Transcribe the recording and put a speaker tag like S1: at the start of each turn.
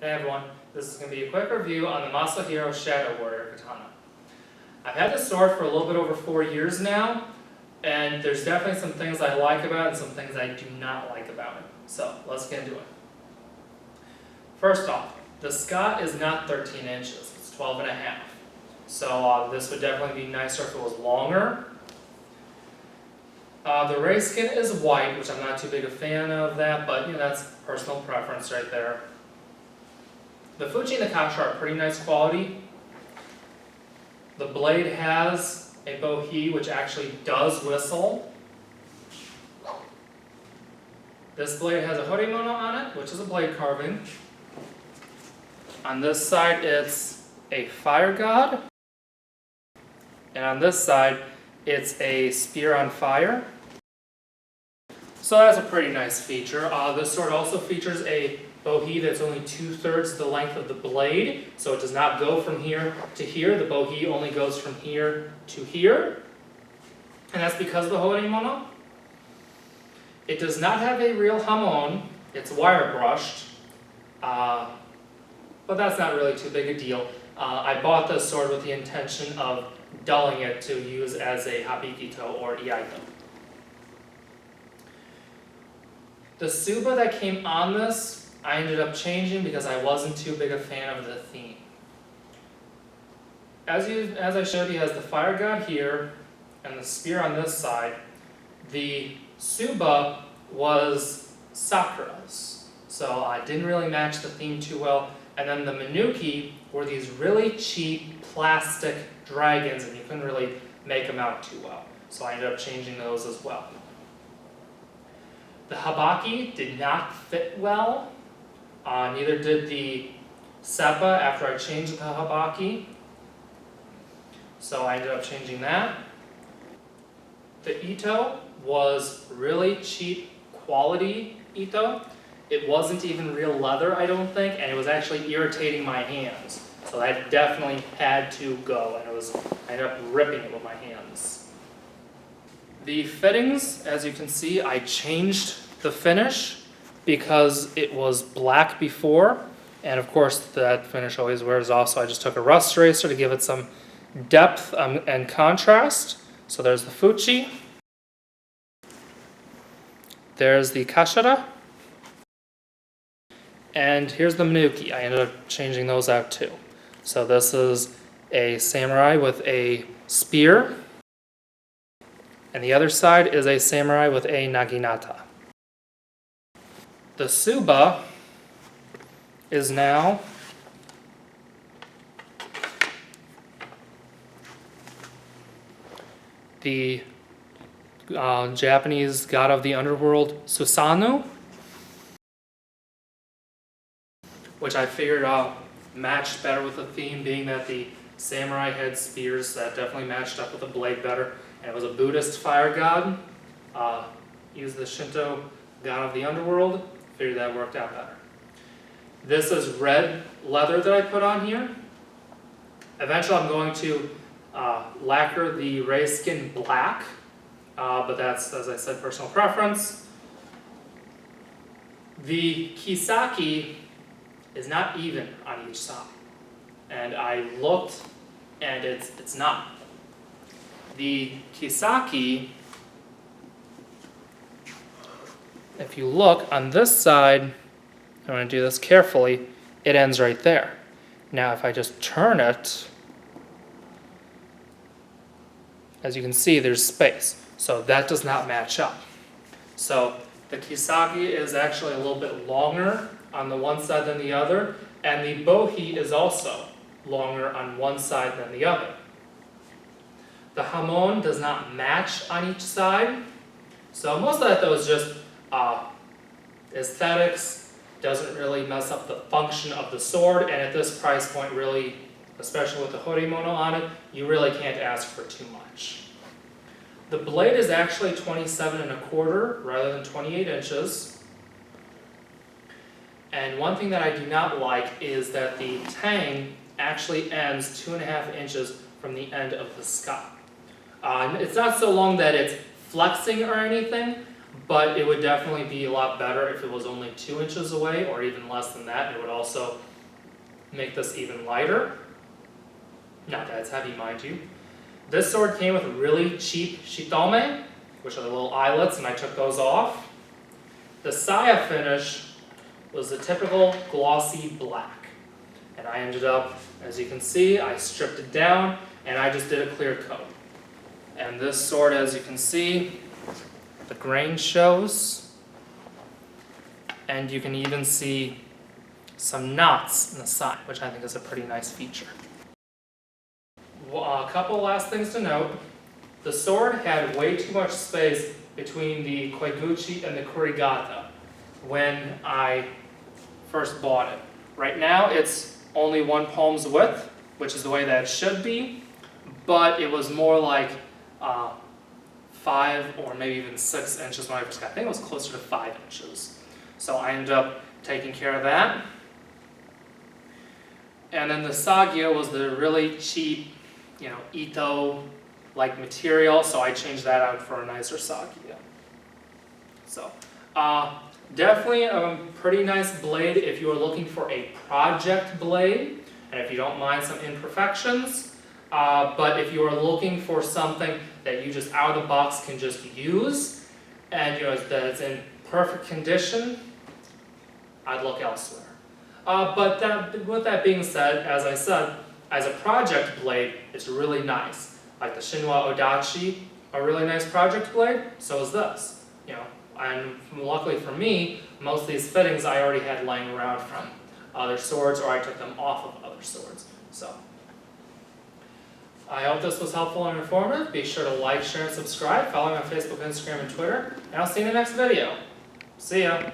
S1: Hey everyone, this is going to be a quick review on the Masahiro Shadow Warrior Katana. I've had this sword for a little bit over 4 years now, and there's definitely some things I like about it and some things I do not like about it. So, let's get into it. First off, the Scott is not 13 inches, it's 12 and a half. So this would definitely be nicer if it was longer. The ray skin is white, which I'm not too big a fan of that, but that's personal preference right there. The Fuji and the Kasha are pretty nice quality. The blade has a bohi, which actually does whistle. This blade has a horimono on it, which is a blade carving. On this side, it's a fire god. And on this side, it's a spear on fire. So that's a pretty nice feature. This sword also features a bohi that's only 2/3 the length of the blade, so it does not go from here to here. The bohi only goes from here to here, and that's because of the horimono. It does not have a real hamon, it's wire brushed, but that's not really too big a deal. I bought this sword with the intention of dulling it to use as a habikito or iaito. The tsuba that came on this, I ended up changing because I wasn't too big a fan of the theme. As I showed you, it has the fire god here and the spear on this side. The tsuba was Sakura's, so I didn't really match the theme too well. And then the Manuki were these really cheap plastic dragons, and you couldn't really make them out too well. So I ended up changing those as well. The habaki did not fit well. Neither did the seppa after I changed the habaki. So I ended up changing that. The ito was really cheap quality ito. It wasn't even real leather, I don't think, and it was actually irritating my hands. So that definitely had to go, and I ended up ripping it with my hands. The fittings, as you can see, I changed the finish because it was black before, and of course that finish always wears off, so I just took a rust eraser to give it some depth and contrast. So there's the Fuji, there's the Kashara, and here's the Manuki. I ended up changing those out too. So this is a samurai with a spear, and the other side is a samurai with a naginata. The tsuba is now the Japanese god of the underworld, Susanoo, which I figured matched better with the theme, being that the samurai had spears. That definitely matched up with the blade better. And it was a Buddhist fire god. Used the Shinto god of the underworld. Figured that worked out better. This is red leather that I put on here. Eventually I'm going to lacquer the ray skin black, but that's, as I said, personal preference. The kisaki is not even on each side, and I looked, and it's not. The kisaki, if you look on this side, I'm going to do this carefully, it ends right there. Now if I just turn it, as you can see, there's space. So that does not match up. So the kisaki is actually a little bit longer on the one side than the other, and the bohi is also longer on one side than the other. The hamon does not match on each side. So most of that though is just aesthetics, doesn't really mess up the function of the sword, and at this price point really, especially with the horimono on it, you really can't ask for too much. The blade is actually 27¼ rather than 28 inches. And one thing that I do not like is that the tang actually ends 2½ inches from the end of the scalp. It's not so long that it's flexing or anything, but it would definitely be a lot better if it was only 2 inches away, or even less than that. It would also make this even lighter. Not that it's heavy, mind you. This sword came with really cheap shitome, which are the little eyelets, and I took those off. The saya finish was the typical glossy black. And I ended up, as you can see, I stripped it down and I just did a clear coat. And this sword, as you can see, the grain shows. And you can even see some knots in the side, which I think is a pretty nice feature. Well, a couple last things to note. The sword had way too much space between the koiguchi and the kurigata when I first bought it. Right now it's only 1 palm's width, which is the way that it should be, but it was more like 5 or maybe even 6 inches when I first got it. I think it was closer to 5 inches. So I ended up taking care of that. And then the sagia was the really cheap, Ito-like material, so I changed that out for a nicer sagia. So, definitely a pretty nice blade if you are looking for a project blade, and if you don't mind some imperfections. But if you are looking for something that you just out of the box can just use, and that it's in perfect condition, I'd look elsewhere. With that being said, as I said, as a project blade, it's really nice. Like the Shinwa Odachi, a really nice project blade, so is this. And luckily for me, most of these fittings I already had laying around from other swords, or I took them off of other swords. So, I hope this was helpful and informative. Be sure to like, share, and subscribe. Follow me on Facebook, Instagram, and Twitter. And I'll see you in the next video. See ya.